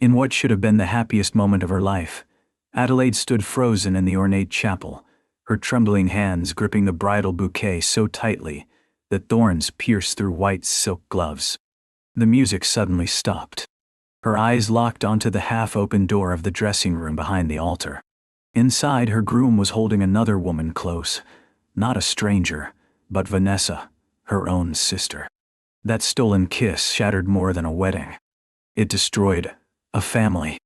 In what should have been the happiest moment of her life, Adelaide stood frozen in the ornate chapel, her trembling hands gripping the bridal bouquet so tightly that thorns pierced through white silk gloves. The music suddenly stopped. Her eyes locked onto the half-open door of the dressing room behind the altar. Inside, her groom was holding another woman close, not a stranger, but Vanessa, her own sister. That stolen kiss shattered more than a wedding. It destroyed a family.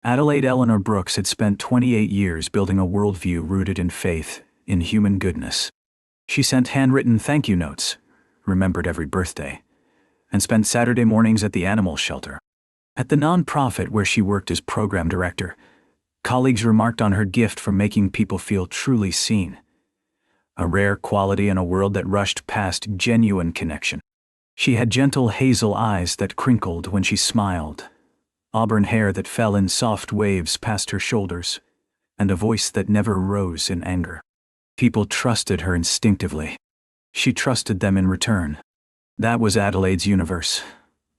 Adelaide Eleanor Brooks had spent 28 years building a worldview rooted in faith in human goodness. She sent handwritten thank you notes, remembered every birthday, and spent Saturday mornings at the animal shelter. At the nonprofit where she worked as program director, colleagues remarked on her gift for making people feel truly seen, a rare quality in a world that rushed past genuine connection. She had gentle hazel eyes that crinkled when she smiled, auburn hair that fell in soft waves past her shoulders, and a voice that never rose in anger. People trusted her instinctively. She trusted them in return. That was Adelaide's universe,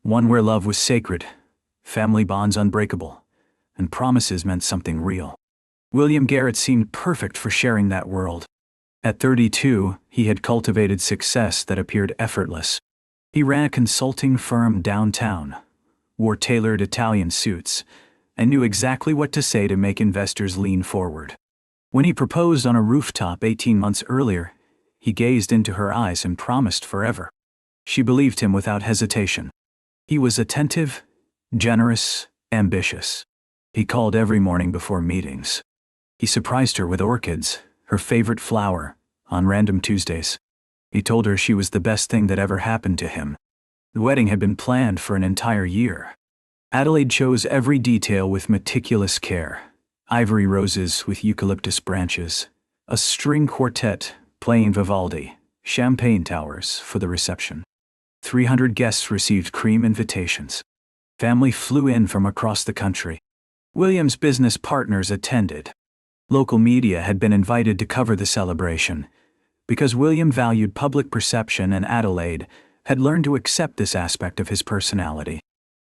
one where love was sacred, family bonds unbreakable, and promises meant something real. William Garrett seemed perfect for sharing that world. At 32, he had cultivated success that appeared effortless. He ran a consulting firm downtown, wore tailored Italian suits, and knew exactly what to say to make investors lean forward. When he proposed on a rooftop 18 months earlier, he gazed into her eyes and promised forever. She believed him without hesitation. He was attentive, generous, ambitious. He called every morning before meetings. He surprised her with orchids, her favorite flower, on random Tuesdays. He told her she was the best thing that ever happened to him. The wedding had been planned for an entire year. Adelaide chose every detail with meticulous care. Ivory roses with eucalyptus branches, a string quartet playing Vivaldi, champagne towers for the reception. 300 guests received cream invitations. Family flew in from across the country. William's business partners attended. Local media had been invited to cover the celebration, because William valued public perception and Adelaide had learned to accept this aspect of his personality.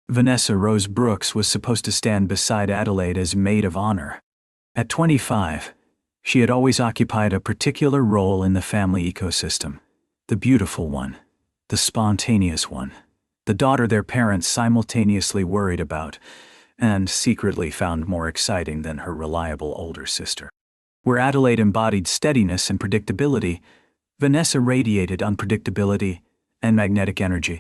Vanessa Rose Brooks was supposed to stand beside Adelaide as maid of honor. At 25, she had always occupied a particular role in the family ecosystem, the beautiful one, the spontaneous one, the daughter their parents simultaneously worried about and secretly found more exciting than her reliable older sister. Where Adelaide embodied steadiness and predictability, Vanessa radiated unpredictability and magnetic energy.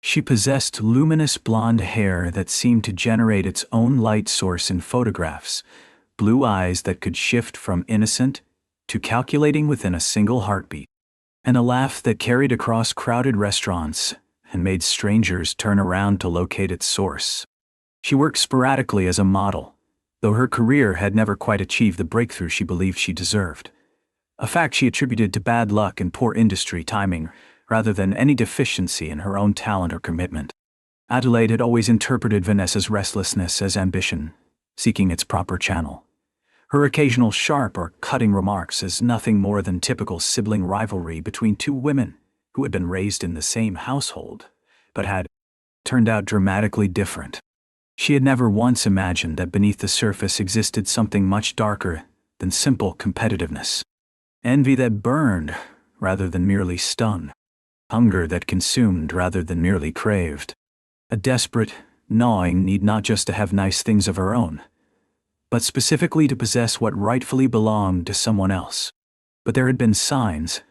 She possessed luminous blonde hair that seemed to generate its own light source in photographs, blue eyes that could shift from innocent to calculating within a single heartbeat, and a laugh that carried across crowded restaurants and made strangers turn around to locate its source. She worked sporadically as a model, though her career had never quite achieved the breakthrough she believed she deserved, a fact she attributed to bad luck and poor industry timing rather than any deficiency in her own talent or commitment. Adelaide had always interpreted Vanessa's restlessness as ambition, seeking its proper channel. Her occasional sharp or cutting remarks as nothing more than typical sibling rivalry between two women who had been raised in the same household, but had turned out dramatically different. She had never once imagined that beneath the surface existed something much darker than simple competitiveness. Envy that burned rather than merely stung. Hunger that consumed rather than merely craved. A desperate, gnawing need not just to have nice things of her own, but specifically to possess what rightfully belonged to someone else. But there had been signs,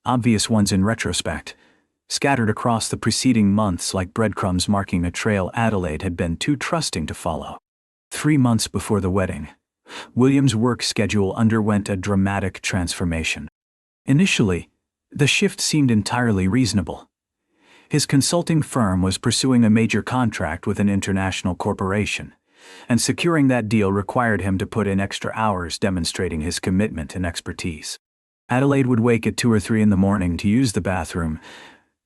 obvious ones in retrospect, scattered across the preceding months like breadcrumbs marking a trail Adelaide had been too trusting to follow. 3 months before the wedding, William's work schedule underwent a dramatic transformation. Initially, the shift seemed entirely reasonable. His consulting firm was pursuing a major contract with an international corporation, and securing that deal required him to put in extra hours demonstrating his commitment and expertise. Adelaide would wake at 2 or 3 in the morning to use the bathroom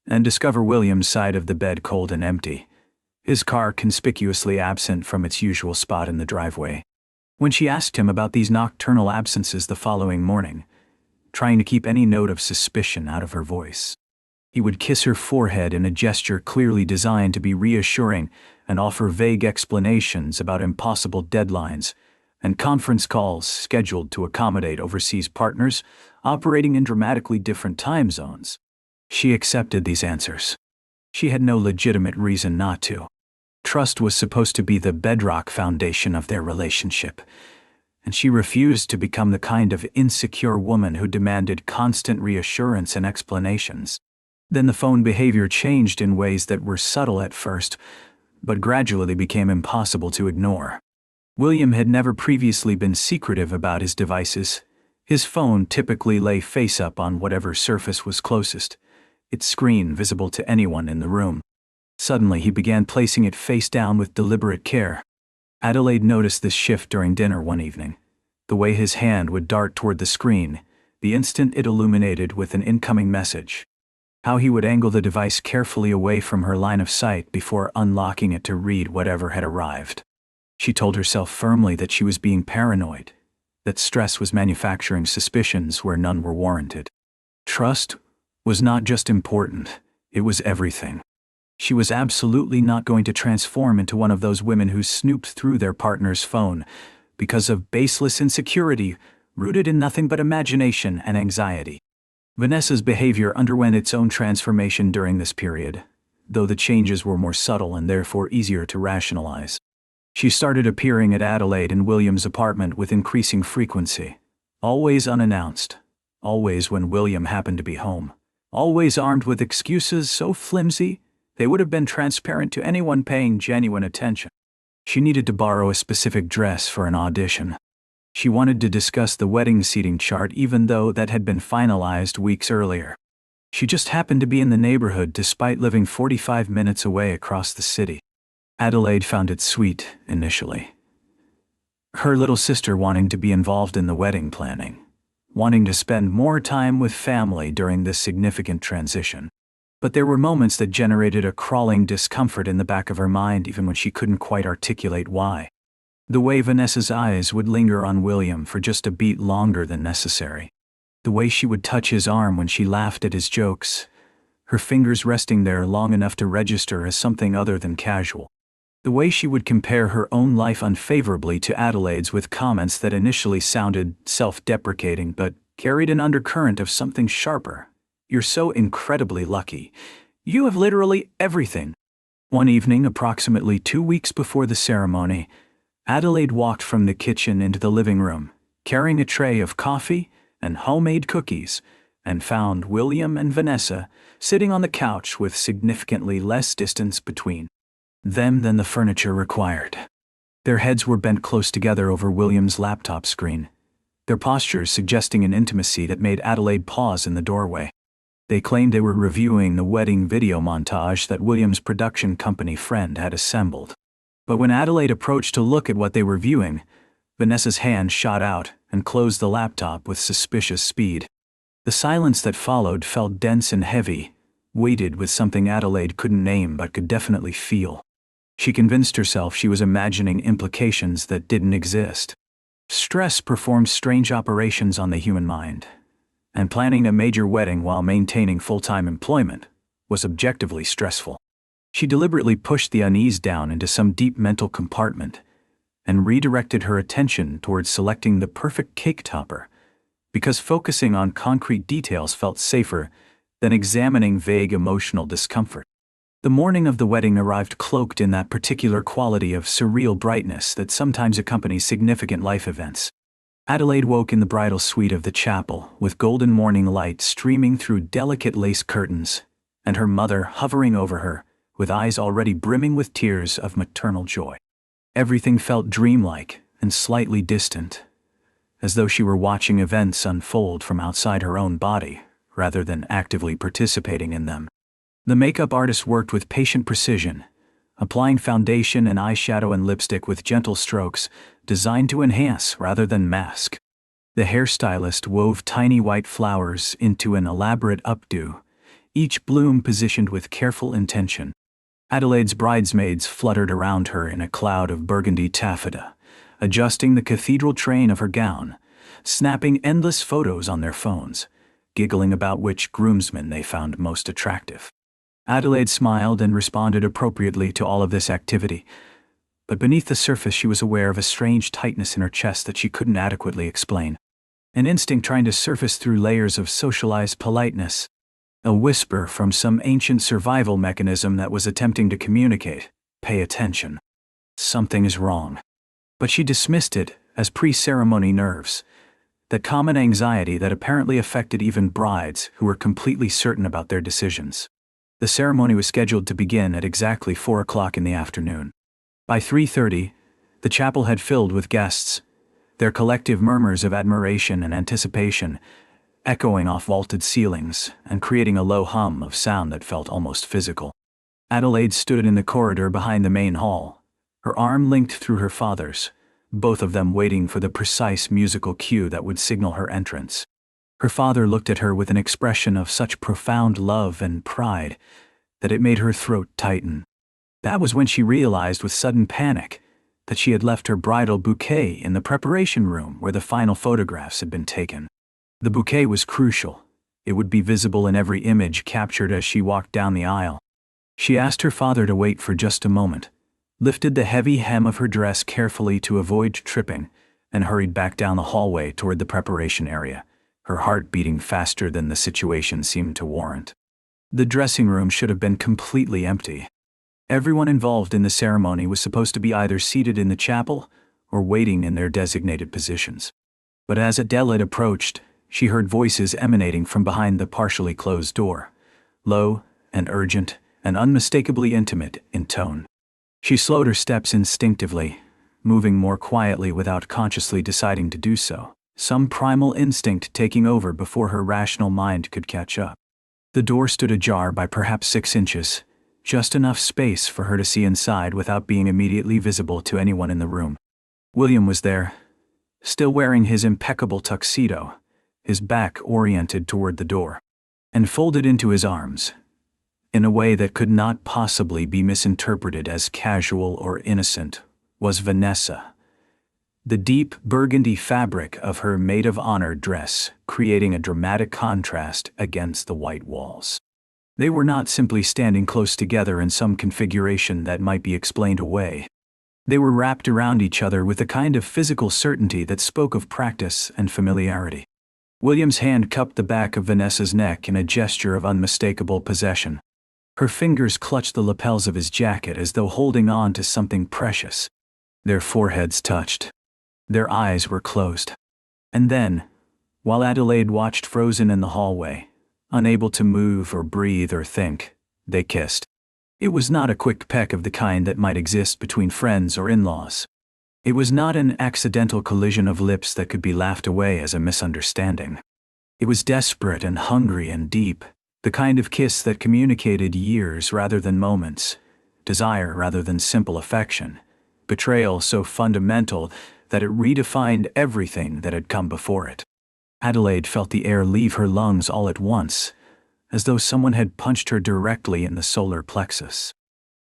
and discover William's side of the bed cold and empty, his car conspicuously absent from its usual spot in the driveway. When she asked him about these nocturnal absences the following morning, trying to keep any note of suspicion out of her voice, He would kiss her forehead in a gesture clearly designed to be reassuring and offer vague explanations about impossible deadlines and conference calls scheduled to accommodate overseas partners operating in dramatically different time zones. She accepted these answers. She had no legitimate reason not to. Trust was supposed to be the bedrock foundation of their relationship, and she refused to become the kind of insecure woman who demanded constant reassurance and explanations. Then the phone behavior changed in ways that were subtle at first, but gradually became impossible to ignore. William had never previously been secretive about his devices. His phone typically lay face up on whatever surface was closest, its screen visible to anyone in the room. Suddenly he began placing it face down with deliberate care. Adelaide noticed this shift during dinner one evening. The way his hand would dart toward the screen, the instant it illuminated with an incoming message. How he would angle the device carefully away from her line of sight before unlocking it to read whatever had arrived. She told herself firmly that she was being paranoid, that stress was manufacturing suspicions where none were warranted. Trust was not just important, it was everything. She was absolutely not going to transform into one of those women who snooped through their partner's phone because of baseless insecurity rooted in nothing but imagination and anxiety. Vanessa's behavior underwent its own transformation during this period, though the changes were more subtle and therefore easier to rationalize. She started appearing at Adelaide and William's apartment with increasing frequency, always unannounced, always when William happened to be home, always armed with excuses so flimsy they would have been transparent to anyone paying genuine attention. She needed to borrow a specific dress for an audition. She wanted to discuss the wedding seating chart even though that had been finalized weeks earlier. She just happened to be in the neighborhood despite living 45 minutes away across the city. Adelaide found it sweet, initially. Her little sister wanting to be involved in the wedding planning, wanting to spend more time with family during this significant transition. But there were moments that generated a crawling discomfort in the back of her mind even when she couldn't quite articulate why. The way Vanessa's eyes would linger on William for just a beat longer than necessary. The way she would touch his arm when she laughed at his jokes, her fingers resting there long enough to register as something other than casual. The way she would compare her own life unfavorably to Adelaide's with comments that initially sounded self-deprecating but carried an undercurrent of something sharper. "You're so incredibly lucky. You have literally everything." One evening, approximately 2 weeks before the ceremony, Adelaide walked from the kitchen into the living room, carrying a tray of coffee and homemade cookies, and found William and Vanessa sitting on the couch with significantly less distance between them than the furniture required. Their heads were bent close together over William's laptop screen, their postures suggesting an intimacy that made Adelaide pause in the doorway. They claimed they were reviewing the wedding video montage that William's production company friend had assembled. But when Adelaide approached to look at what they were viewing, Vanessa's hand shot out and closed the laptop with suspicious speed. The silence that followed felt dense and heavy, weighted with something Adelaide couldn't name but could definitely feel. She convinced herself she was imagining implications that didn't exist. Stress performed strange operations on the human mind, and planning a major wedding while maintaining full-time employment was objectively stressful. She deliberately pushed the unease down into some deep mental compartment and redirected her attention towards selecting the perfect cake topper, because focusing on concrete details felt safer than examining vague emotional discomfort. The morning of the wedding arrived cloaked in that particular quality of surreal brightness that sometimes accompanies significant life events. Adelaide woke in the bridal suite of the chapel with golden morning light streaming through delicate lace curtains, and her mother hovering over her, with eyes already brimming with tears of maternal joy. Everything felt dreamlike and slightly distant, as though she were watching events unfold from outside her own body, rather than actively participating in them. The makeup artist worked with patient precision, applying foundation and eyeshadow and lipstick with gentle strokes designed to enhance rather than mask. The hairstylist wove tiny white flowers into an elaborate updo, each bloom positioned with careful intention. Adelaide's bridesmaids fluttered around her in a cloud of burgundy taffeta, adjusting the cathedral train of her gown, snapping endless photos on their phones, giggling about which groomsmen they found most attractive. Adelaide smiled and responded appropriately to all of this activity, but beneath the surface she was aware of a strange tightness in her chest that she couldn't adequately explain. An instinct trying to surface through layers of socialized politeness. A whisper from some ancient survival mechanism that was attempting to communicate, "Pay attention. Something is wrong." But she dismissed it as pre-ceremony nerves, that common anxiety that apparently affected even brides who were completely certain about their decisions. The ceremony was scheduled to begin at exactly 4 o'clock in the afternoon. By 3:30, the chapel had filled with guests, their collective murmurs of admiration and anticipation echoing off vaulted ceilings and creating a low hum of sound that felt almost physical. Adelaide stood in the corridor behind the main hall, her arm linked through her father's, both of them waiting for the precise musical cue that would signal her entrance. Her father looked at her with an expression of such profound love and pride that it made her throat tighten. That was when she realized with sudden panic that she had left her bridal bouquet in the preparation room where the final photographs had been taken. The bouquet was crucial. It would be visible in every image captured as she walked down the aisle. She asked her father to wait for just a moment, lifted the heavy hem of her dress carefully to avoid tripping, and hurried back down the hallway toward the preparation area, her heart beating faster than the situation seemed to warrant. The dressing room should have been completely empty. Everyone involved in the ceremony was supposed to be either seated in the chapel or waiting in their designated positions. But as Adelaide approached, she heard voices emanating from behind the partially closed door, low and urgent and unmistakably intimate in tone. She slowed her steps instinctively, moving more quietly without consciously deciding to do so, some primal instinct taking over before her rational mind could catch up. The door stood ajar by perhaps 6 inches, just enough space for her to see inside without being immediately visible to anyone in the room. William was there, still wearing his impeccable tuxedo, his back oriented toward the door, and folded into his arms, in a way that could not possibly be misinterpreted as casual or innocent, was Vanessa. The deep burgundy fabric of her maid of honor dress creating a dramatic contrast against the white walls. They were not simply standing close together in some configuration that might be explained away. They were wrapped around each other with a kind of physical certainty that spoke of practice and familiarity. William's hand cupped the back of Vanessa's neck in a gesture of unmistakable possession. Her fingers clutched the lapels of his jacket as though holding on to something precious. Their foreheads touched. Their eyes were closed. And then, while Adelaide watched frozen in the hallway, unable to move or breathe or think, they kissed. It was not a quick peck of the kind that might exist between friends or in-laws. It was not an accidental collision of lips that could be laughed away as a misunderstanding. It was desperate and hungry and deep, the kind of kiss that communicated years rather than moments, desire rather than simple affection, betrayal so fundamental that it redefined everything that had come before it. Adelaide felt the air leave her lungs all at once, as though someone had punched her directly in the solar plexus.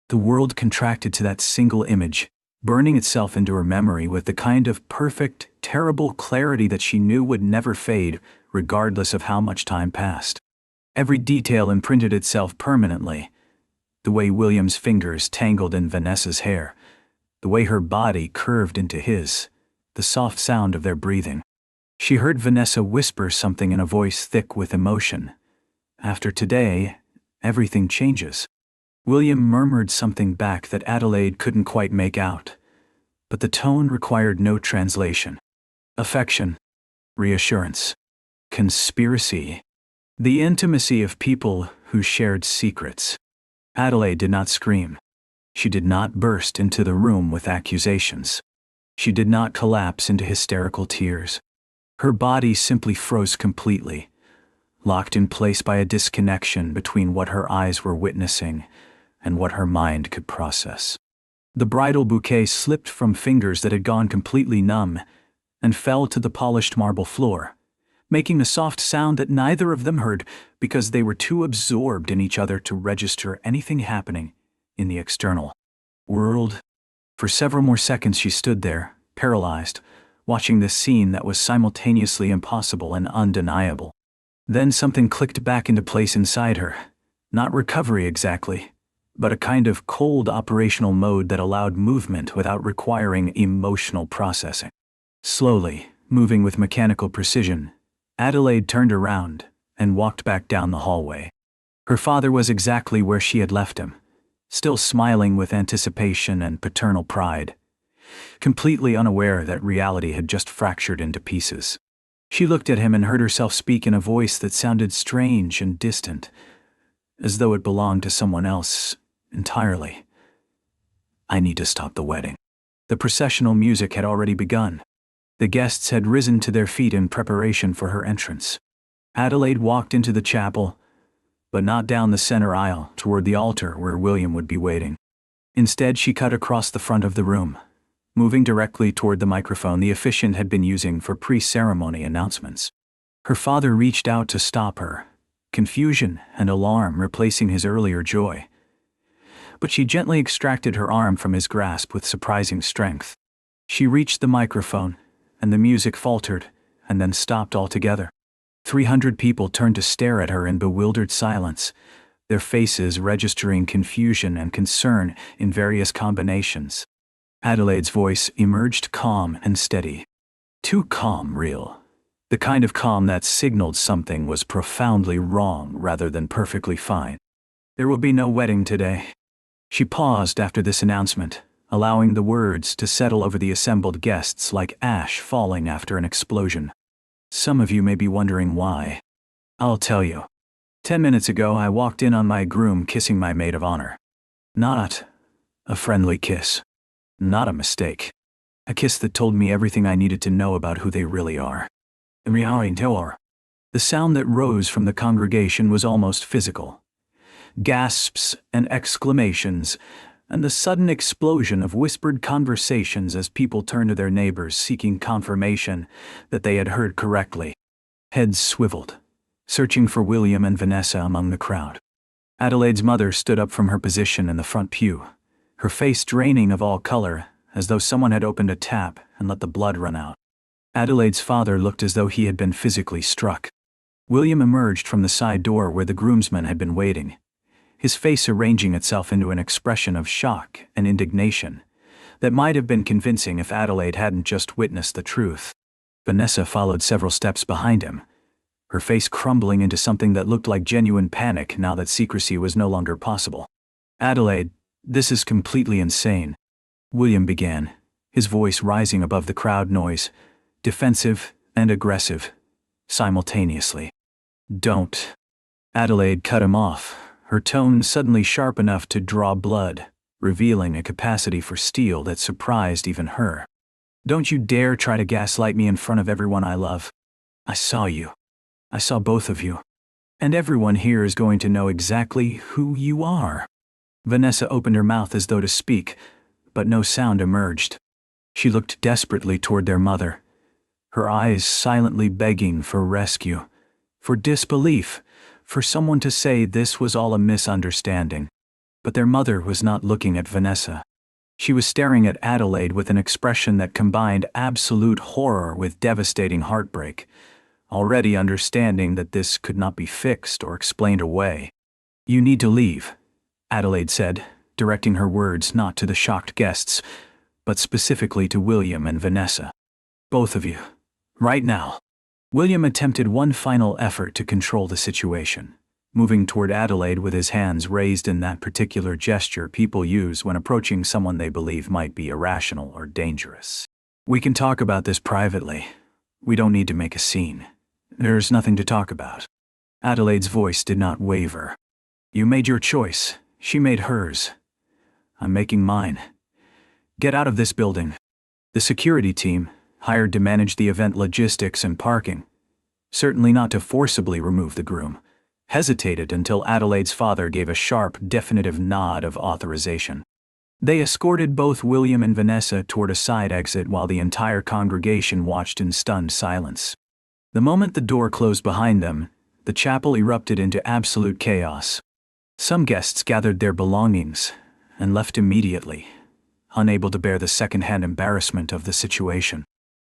The world contracted to that single image, burning itself into her memory with the kind of perfect, terrible clarity that she knew would never fade, regardless of how much time passed. Every detail imprinted itself permanently. The way William's fingers tangled in Vanessa's hair, the way her body curved into his, the soft sound of their breathing. She heard Vanessa whisper something in a voice thick with emotion. After today, everything changes. William murmured something back that Adelaide couldn't quite make out, but the tone required no translation. Affection, reassurance, conspiracy, the intimacy of people who shared secrets. Adelaide did not scream. She did not burst into the room with accusations. She did not collapse into hysterical tears. Her body simply froze completely, locked in place by a disconnection between what her eyes were witnessing and what her mind could process. The bridal bouquet slipped from fingers that had gone completely numb and fell to the polished marble floor, making a soft sound that neither of them heard because they were too absorbed in each other to register anything happening in the external world. For several more seconds she stood there, paralyzed, watching this scene that was simultaneously impossible and undeniable. Then something clicked back into place inside her. Not recovery exactly, but a kind of cold operational mode that allowed movement without requiring emotional processing. Slowly, moving with mechanical precision, Adelaide turned around and walked back down the hallway. Her father was exactly where she had left him, still smiling with anticipation and paternal pride, completely unaware that reality had just fractured into pieces. She looked at him and heard herself speak in a voice that sounded strange and distant, as though it belonged to someone else entirely. "I need to stop the wedding." The processional music had already begun. The guests had risen to their feet in preparation for her entrance. Adelaide walked into the chapel, but not down the center aisle toward the altar where William would be waiting. Instead, she cut across the front of the room, moving directly toward the microphone the officiant had been using for pre-ceremony announcements. Her father reached out to stop her, confusion and alarm replacing his earlier joy. But she gently extracted her arm from his grasp with surprising strength. She reached the microphone, and the music faltered, and then stopped altogether. 300 people turned to stare at her in bewildered silence, their faces registering confusion and concern in various combinations. Adelaide's voice emerged calm and steady. Too calm, real. The kind of calm that signaled something was profoundly wrong rather than perfectly fine. "There will be no wedding today." She paused after this announcement, allowing the words to settle over the assembled guests like ash falling after an explosion. "Some of you may be wondering why. I'll tell you. 10 minutes ago I walked in on my groom kissing my maid of honor. Not a friendly kiss. Not a mistake. A kiss that told me everything I needed to know about who they really are. The sound that rose from the congregation was almost physical. Gasps and exclamations, and the sudden explosion of whispered conversations as people turned to their neighbors seeking confirmation that they had heard correctly. Heads swiveled, searching for William and Vanessa among the crowd. Adelaide's mother stood up from her position in the front pew, her face draining of all color, as though someone had opened a tap and let the blood run out. Adelaide's father looked as though he had been physically struck. William emerged from the side door where the groomsmen had been waiting, his face arranging itself into an expression of shock and indignation that might have been convincing if Adelaide hadn't just witnessed the truth. Vanessa followed several steps behind him, her face crumbling into something that looked like genuine panic now that secrecy was no longer possible. "Adelaide, this is completely insane," William began, his voice rising above the crowd noise, defensive and aggressive, simultaneously. "Don't." Adelaide cut him off, her tone suddenly sharp enough to draw blood, revealing a capacity for steel that surprised even her. "Don't you dare try to gaslight me in front of everyone I love. I saw you. I saw both of you. And everyone here is going to know exactly who you are." Vanessa opened her mouth as though to speak, but no sound emerged. She looked desperately toward their mother, her eyes silently begging for rescue, for disbelief, for someone to say this was all a misunderstanding. But their mother was not looking at Vanessa. She was staring at Adelaide with an expression that combined absolute horror with devastating heartbreak, already understanding that this could not be fixed or explained away. "You need to leave," Adelaide said, directing her words not to the shocked guests, but specifically to William and Vanessa. "Both of you. Right now." William attempted one final effort to control the situation, moving toward Adelaide with his hands raised in that particular gesture people use when approaching someone they believe might be irrational or dangerous. "We can talk about this privately. We don't need to make a scene. There's nothing to talk about." Adelaide's voice did not waver. "You made your choice. She made hers. I'm making mine. Get out of this building." The security team, hired to manage the event logistics and parking, certainly not to forcibly remove the groom, hesitated until Adelaide's father gave a sharp, definitive nod of authorization. They escorted both William and Vanessa toward a side exit while the entire congregation watched in stunned silence. The moment the door closed behind them, the chapel erupted into absolute chaos. Some guests gathered their belongings and left immediately, unable to bear the second-hand embarrassment of the situation.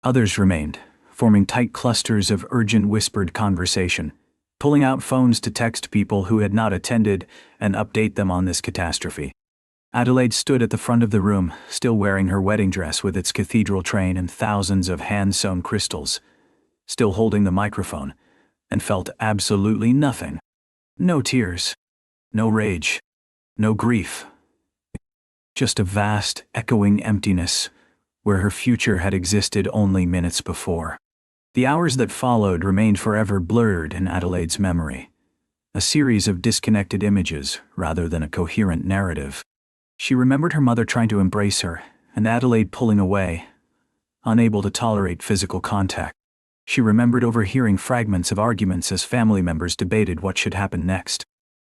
Others remained, forming tight clusters of urgent whispered conversation, pulling out phones to text people who had not attended and update them on this catastrophe. Adelaide stood at the front of the room, still wearing her wedding dress with its cathedral train and thousands of hand-sewn crystals, still holding the microphone, and felt absolutely nothing. No tears, no rage, no grief. Just a vast, echoing emptiness where her future had existed only minutes before. The hours that followed remained forever blurred in Adelaide's memory, a series of disconnected images rather than a coherent narrative. She remembered her mother trying to embrace her, and Adelaide pulling away, unable to tolerate physical contact. She remembered overhearing fragments of arguments as family members debated what should happen next.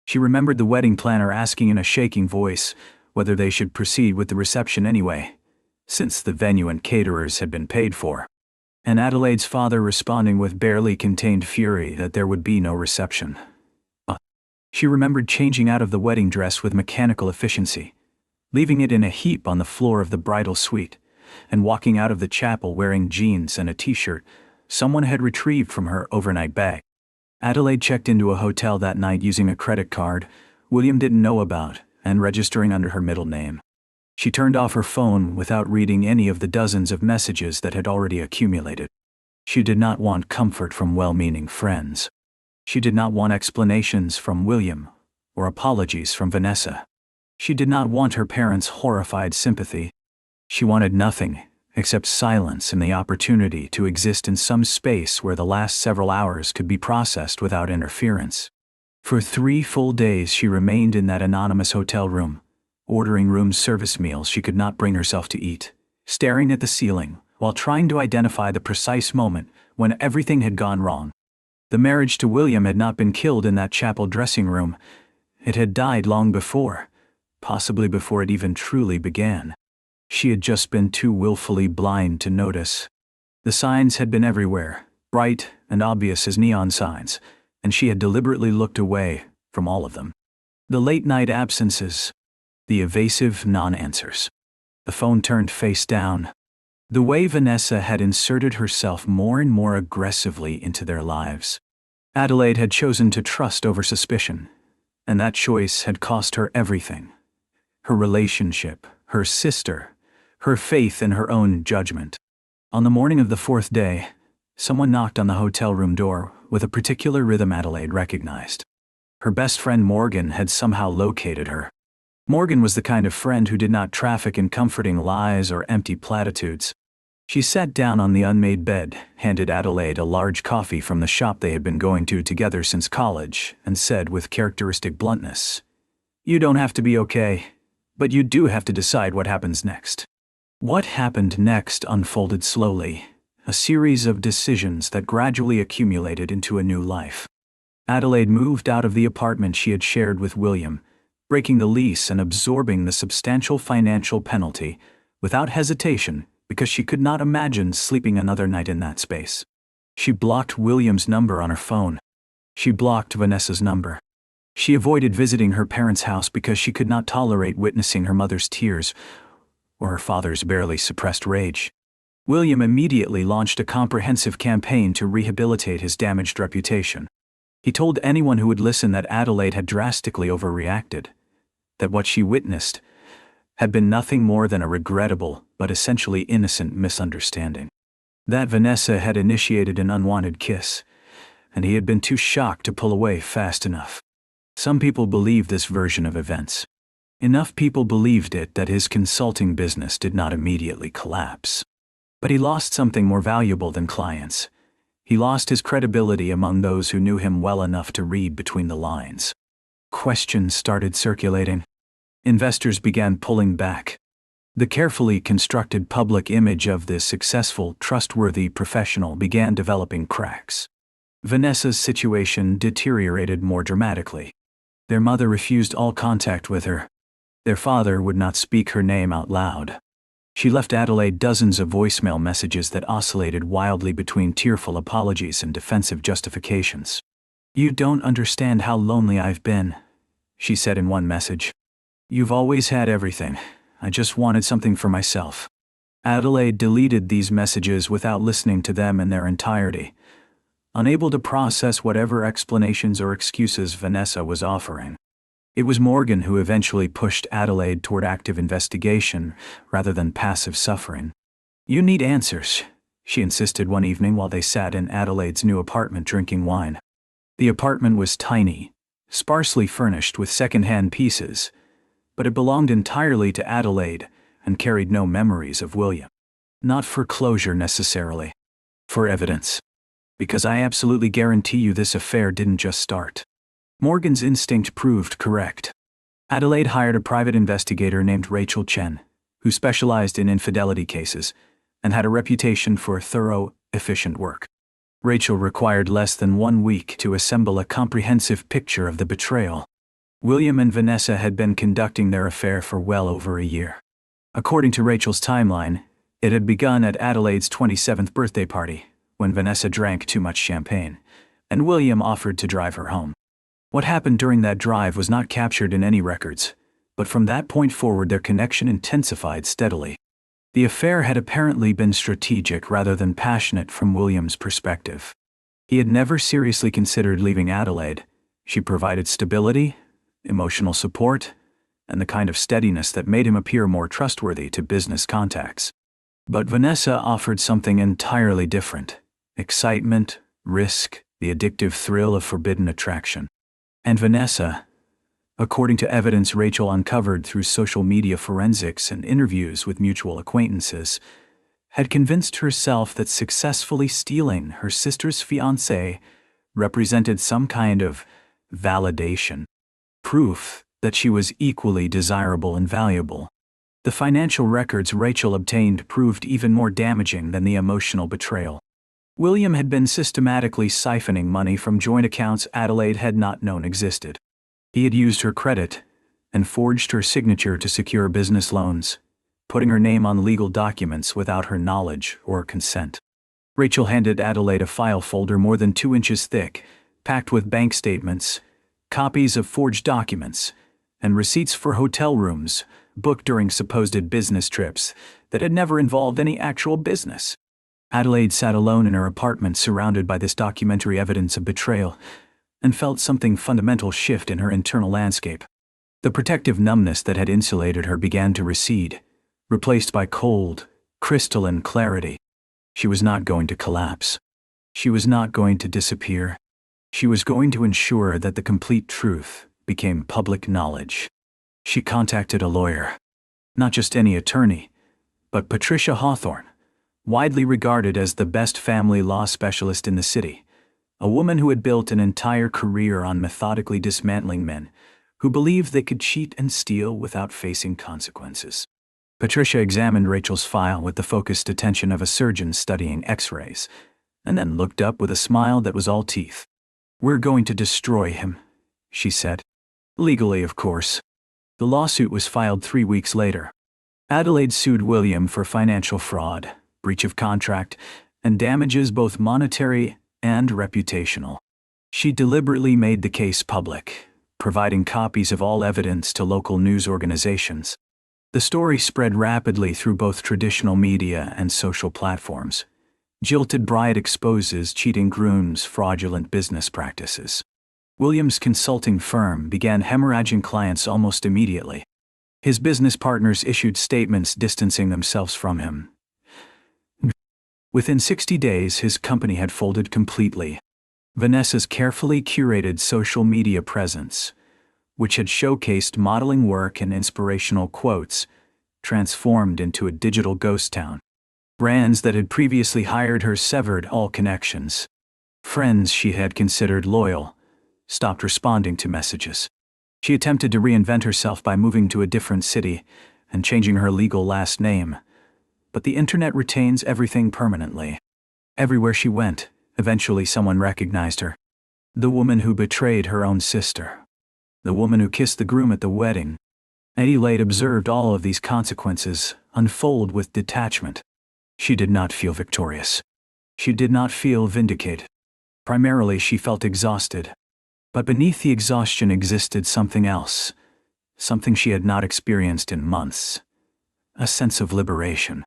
She remembered the wedding planner asking in a shaking voice whether they should proceed with the reception anyway, since the venue and caterers had been paid for, and Adelaide's father responding with barely contained fury that there would be no reception. She remembered changing out of the wedding dress with mechanical efficiency, leaving it in a heap on the floor of the bridal suite, and walking out of the chapel wearing jeans and a t-shirt someone had retrieved from her overnight bag. Adelaide checked into a hotel that night using a credit card William didn't know about and registering under her middle name. She turned off her phone without reading any of the dozens of messages that had already accumulated. She did not want comfort from well-meaning friends. She did not want explanations from William or apologies from Vanessa. She did not want her parents' horrified sympathy. She wanted nothing except silence and the opportunity to exist in some space where the last several hours could be processed without interference. For 3 full days she remained in that anonymous hotel room, ordering room service meals she could not bring herself to eat, staring at the ceiling while trying to identify the precise moment when everything had gone wrong. The marriage to William had not been killed in that chapel dressing room. It had died long before, possibly before it even truly began. She had just been too willfully blind to notice. The signs had been everywhere, bright and obvious as neon signs, and she had deliberately looked away from all of them. The late-night absences, the evasive non-answers. The phone turned face down. The way Vanessa had inserted herself more and more aggressively into their lives. Adelaide had chosen to trust over suspicion, and that choice had cost her everything. Her relationship, her sister, her faith in her own judgment. On the morning of the 4th day, someone knocked on the hotel room door with a particular rhythm Adelaide recognized. Her best friend Morgan had somehow located her. Morgan was the kind of friend who did not traffic in comforting lies or empty platitudes. She sat down on the unmade bed, handed Adelaide a large coffee from the shop they had been going to together since college, and said with characteristic bluntness, "You don't have to be okay, but you do have to decide what happens next." What happened next unfolded slowly, a series of decisions that gradually accumulated into a new life. Adelaide moved out of the apartment she had shared with William, breaking the lease and absorbing the substantial financial penalty without hesitation because she could not imagine sleeping another night in that space. She blocked William's number on her phone. She blocked Vanessa's number. She avoided visiting her parents' house because she could not tolerate witnessing her mother's tears or her father's barely suppressed rage. William immediately launched a comprehensive campaign to rehabilitate his damaged reputation. He told anyone who would listen that Adelaide had drastically overreacted, that what she witnessed had been nothing more than a regrettable but essentially innocent misunderstanding. That Vanessa had initiated an unwanted kiss, and he had been too shocked to pull away fast enough. Some people believed this version of events. Enough people believed it that his consulting business did not immediately collapse. But he lost something more valuable than clients. He lost his credibility among those who knew him well enough to read between the lines. Questions started circulating. Investors began pulling back. The carefully constructed public image of this successful, trustworthy professional began developing cracks. Vanessa's situation deteriorated more dramatically. Their mother refused all contact with her. Their father would not speak her name out loud. She left Adelaide dozens of voicemail messages that oscillated wildly between tearful apologies and defensive justifications. "You don't understand how lonely I've been," she said in one message. "You've always had everything. I just wanted something for myself." Adelaide deleted these messages without listening to them in their entirety, unable to process whatever explanations or excuses Vanessa was offering. It was Morgan who eventually pushed Adelaide toward active investigation rather than passive suffering. "You need answers," she insisted one evening while they sat in Adelaide's new apartment drinking wine. The apartment was tiny, sparsely furnished with second-hand pieces, but it belonged entirely to Adelaide and carried no memories of William. Not for closure necessarily. For evidence. "Because I absolutely guarantee you this affair didn't just start." Morgan's instinct proved correct. Adelaide hired a private investigator named Rachel Chen, who specialized in infidelity cases and had a reputation for thorough, efficient work. Rachel required less than 1 week to assemble a comprehensive picture of the betrayal. William and Vanessa had been conducting their affair for well over a year. According to Rachel's timeline, it had begun at Adelaide's 27th birthday party, when Vanessa drank too much champagne, and William offered to drive her home. What happened during that drive was not captured in any records, but from that point forward their connection intensified steadily. The affair had apparently been strategic rather than passionate from William's perspective. He had never seriously considered leaving Adelaide. She provided stability, emotional support, and the kind of steadiness that made him appear more trustworthy to business contacts. But Vanessa offered something entirely different: excitement, risk, the addictive thrill of forbidden attraction. And Vanessa, according to evidence Rachel uncovered through social media forensics and interviews with mutual acquaintances, had convinced herself that successfully stealing her sister's fiancé represented some kind of validation, proof that she was equally desirable and valuable. The financial records Rachel obtained proved even more damaging than the emotional betrayal. William had been systematically siphoning money from joint accounts Adelaide had not known existed. He had used her credit and forged her signature to secure business loans, putting her name on legal documents without her knowledge or consent. Rachel handed Adelaide a file folder more than 2 inches thick, packed with bank statements, copies of forged documents, and receipts for hotel rooms booked during supposed business trips that had never involved any actual business. Adelaide sat alone in her apartment surrounded by this documentary evidence of betrayal and felt something fundamental shift in her internal landscape. The protective numbness that had insulated her began to recede, replaced by cold, crystalline clarity. She was not going to collapse. She was not going to disappear. She was going to ensure that the complete truth became public knowledge. She contacted a lawyer. Not just any attorney, but Patricia Hawthorne, widely regarded as the best family law specialist in the city, a woman who had built an entire career on methodically dismantling men who believed they could cheat and steal without facing consequences. Patricia examined Rachel's file with the focused attention of a surgeon studying X-rays, and then looked up with a smile that was all teeth. "We're going to destroy him," she said. Legally, of course. The lawsuit was filed 3 weeks later. Adelaide sued William for financial fraud, breach of contract, and damages both monetary and reputational. She deliberately made the case public, providing copies of all evidence to local news organizations. The story spread rapidly through both traditional media and social platforms. Jilted bride exposes cheating groom's fraudulent business practices. William's consulting firm began hemorrhaging clients almost immediately. His business partners issued statements distancing themselves from him. Within 60 days, his company had folded completely. Vanessa's carefully curated social media presence, which had showcased modeling work and inspirational quotes, transformed into a digital ghost town. Brands that had previously hired her severed all connections. Friends she had considered loyal stopped responding to messages. She attempted to reinvent herself by moving to a different city and changing her legal last name, but the internet retains everything permanently. Everywhere she went, eventually someone recognized her. The woman who betrayed her own sister. The woman who kissed the groom at the wedding. Adelaide observed all of these consequences unfold with detachment. She did not feel victorious. She did not feel vindicated. Primarily, she felt exhausted. But beneath the exhaustion existed something else, something she had not experienced in months. A sense of liberation.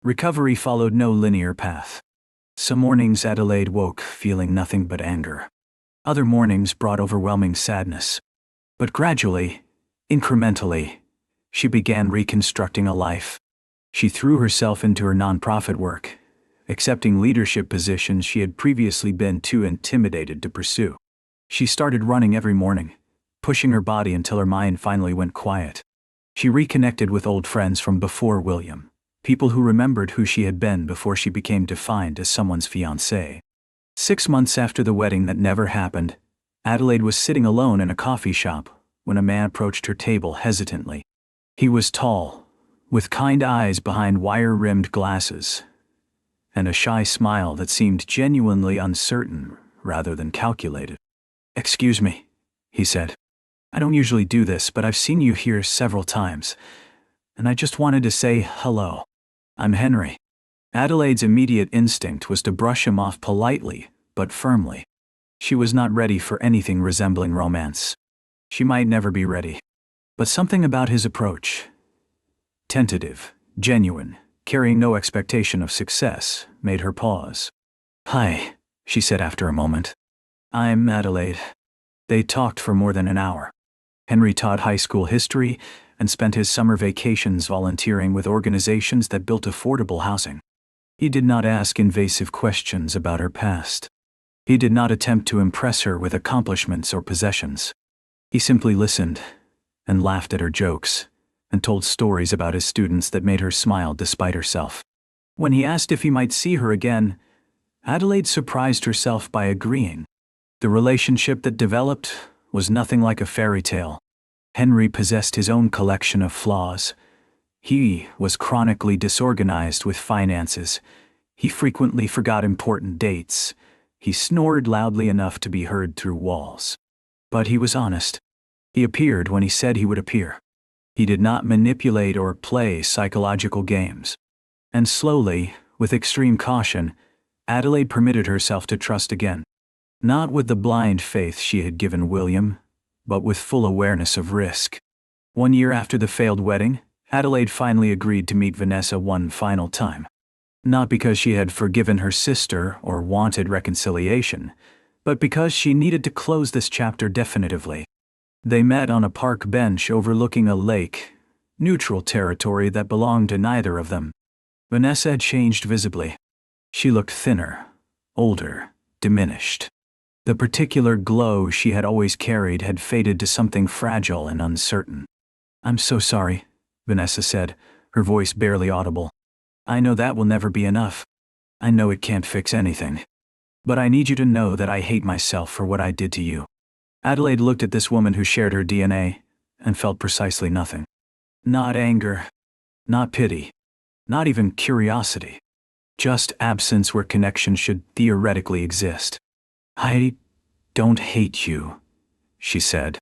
Recovery followed no linear path. Some mornings Adelaide woke feeling nothing but anger. Other mornings brought overwhelming sadness. But gradually, incrementally, she began reconstructing a life. She threw herself into her nonprofit work, accepting leadership positions she had previously been too intimidated to pursue. She started running every morning, pushing her body until her mind finally went quiet. She reconnected with old friends from before William, people who remembered who she had been before she became defined as someone's fiancé. 6 months after the wedding that never happened, Adelaide was sitting alone in a coffee shop when a man approached her table hesitantly. He was tall, with kind eyes behind wire-rimmed glasses, and a shy smile that seemed genuinely uncertain rather than calculated. "Excuse me," he said. "I don't usually do this, but I've seen you here several times, and I just wanted to say hello. I'm Henry." Adelaide's immediate instinct was to brush him off politely, but firmly. She was not ready for anything resembling romance. She might never be ready. But something about his approach, tentative, genuine, carrying no expectation of success, made her pause. "Hi," she said after a moment. "I'm Adelaide." They talked for more than an hour. Henry taught high school history and spent his summer vacations volunteering with organizations that built affordable housing. He did not ask invasive questions about her past. He did not attempt to impress her with accomplishments or possessions. He simply listened and laughed at her jokes and told stories about his students that made her smile despite herself. When he asked if he might see her again, Adelaide surprised herself by agreeing. The relationship that developed was nothing like a fairy tale. Henry possessed his own collection of flaws. He was chronically disorganized with finances. He frequently forgot important dates. He snored loudly enough to be heard through walls. But he was honest. He appeared when he said he would appear. He did not manipulate or play psychological games. And slowly, with extreme caution, Adelaide permitted herself to trust again. Not with the blind faith she had given William, but with full awareness of risk. 1 year after the failed wedding, Adelaide finally agreed to meet Vanessa one final time. Not because she had forgiven her sister or wanted reconciliation, but because she needed to close this chapter definitively. They met on a park bench overlooking a lake, neutral territory that belonged to neither of them. Vanessa had changed visibly. She looked thinner, older, diminished. The particular glow she had always carried had faded to something fragile and uncertain. "I'm so sorry," Vanessa said, her voice barely audible. "I know that will never be enough. I know it can't fix anything. But I need you to know that I hate myself for what I did to you." Adelaide looked at this woman who shared her DNA and felt precisely nothing. Not anger, not pity, not even curiosity. Just absence where connection should theoretically exist. "I don't hate you," she said.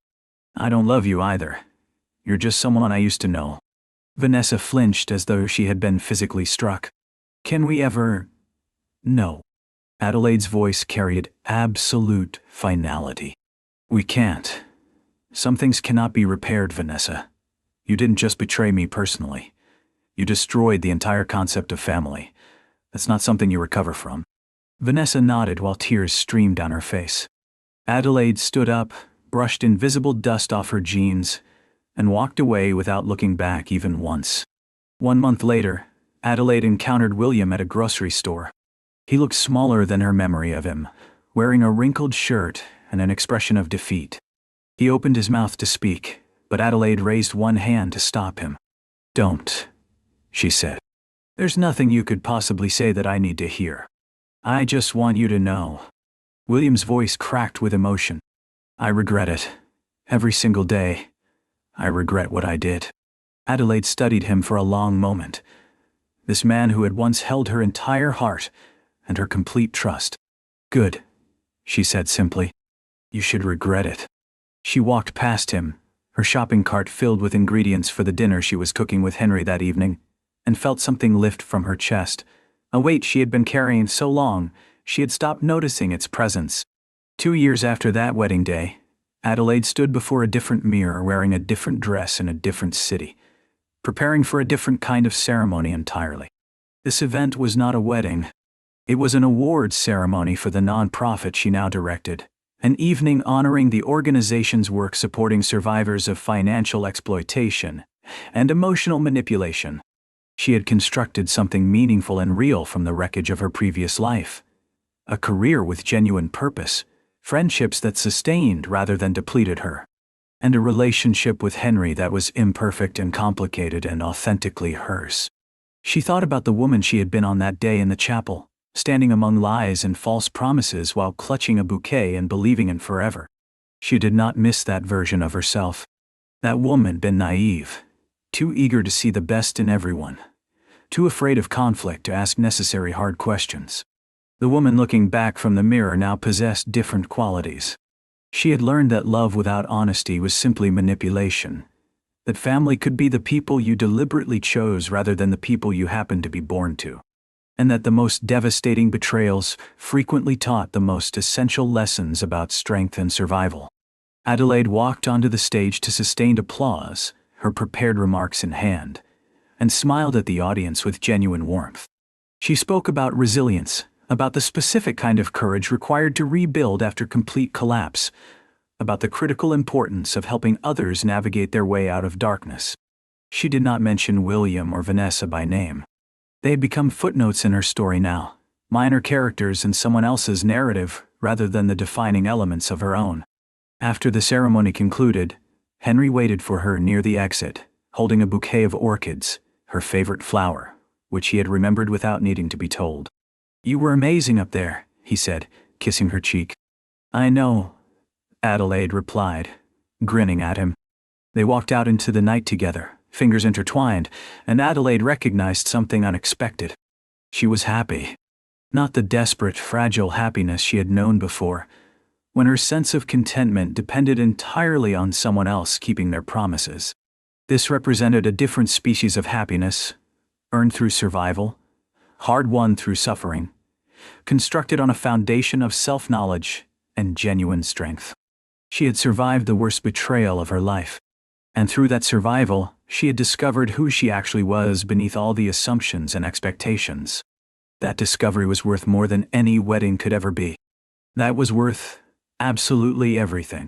"I don't love you either. You're just someone I used to know." Vanessa flinched as though she had been physically struck. "Can we ever?" "No." Adelaide's voice carried absolute finality. "We can't. Some things cannot be repaired, Vanessa. You didn't just betray me personally. You destroyed the entire concept of family. That's not something you recover from." Vanessa nodded while tears streamed down her face. Adelaide stood up, brushed invisible dust off her jeans, and walked away without looking back even once. 1 month later, Adelaide encountered William at a grocery store. He looked smaller than her memory of him, wearing a wrinkled shirt and an expression of defeat. He opened his mouth to speak, but Adelaide raised one hand to stop him. "Don't," she said. "There's nothing you could possibly say that I need to hear. I just want you to know." William's voice cracked with emotion. "I regret it. Every single day. I regret what I did." Adelaide studied him for a long moment. This man who had once held her entire heart and her complete trust. "Good," she said simply. "You should regret it." She walked past him, her shopping cart filled with ingredients for the dinner she was cooking with Henry that evening, and felt something lift from her chest, a weight she had been carrying so long she had stopped noticing its presence. 2 years after that wedding day, Adelaide stood before a different mirror wearing a different dress in a different city, preparing for a different kind of ceremony entirely. This event was not a wedding. It was an awards ceremony for the nonprofit she now directed, an evening honoring the organization's work supporting survivors of financial exploitation and emotional manipulation. She had constructed something meaningful and real from the wreckage of her previous life. A career with genuine purpose, friendships that sustained rather than depleted her, and a relationship with Henry that was imperfect and complicated and authentically hers. She thought about the woman she had been on that day in the chapel, standing among lies and false promises while clutching a bouquet and believing in forever. She did not miss that version of herself. That woman been naive, too eager to see the best in everyone, too afraid of conflict to ask necessary hard questions. The woman looking back from the mirror now possessed different qualities. She had learned that love without honesty was simply manipulation, that family could be the people you deliberately chose rather than the people you happened to be born to, and that the most devastating betrayals frequently taught the most essential lessons about strength and survival. Adelaide walked onto the stage to sustained applause, her prepared remarks in hand, and smiled at the audience with genuine warmth. She spoke about resilience, about the specific kind of courage required to rebuild after complete collapse, about the critical importance of helping others navigate their way out of darkness. She did not mention William or Vanessa by name. They had become footnotes in her story now, minor characters in someone else's narrative rather than the defining elements of her own. After the ceremony concluded, Henry waited for her near the exit, holding a bouquet of orchids, her favorite flower, which he had remembered without needing to be told. "You were amazing up there," he said, kissing her cheek. "I know," Adelaide replied, grinning at him. They walked out into the night together, fingers intertwined, and Adelaide recognized something unexpected. She was happy. Not the desperate, fragile happiness she had known before, when her sense of contentment depended entirely on someone else keeping their promises. This represented a different species of happiness, earned through survival, hard-won through suffering, constructed on a foundation of self-knowledge and genuine strength. She had survived the worst betrayal of her life, and through that survival, she had discovered who she actually was beneath all the assumptions and expectations. That discovery was worth more than any wedding could ever be. That was worth absolutely everything.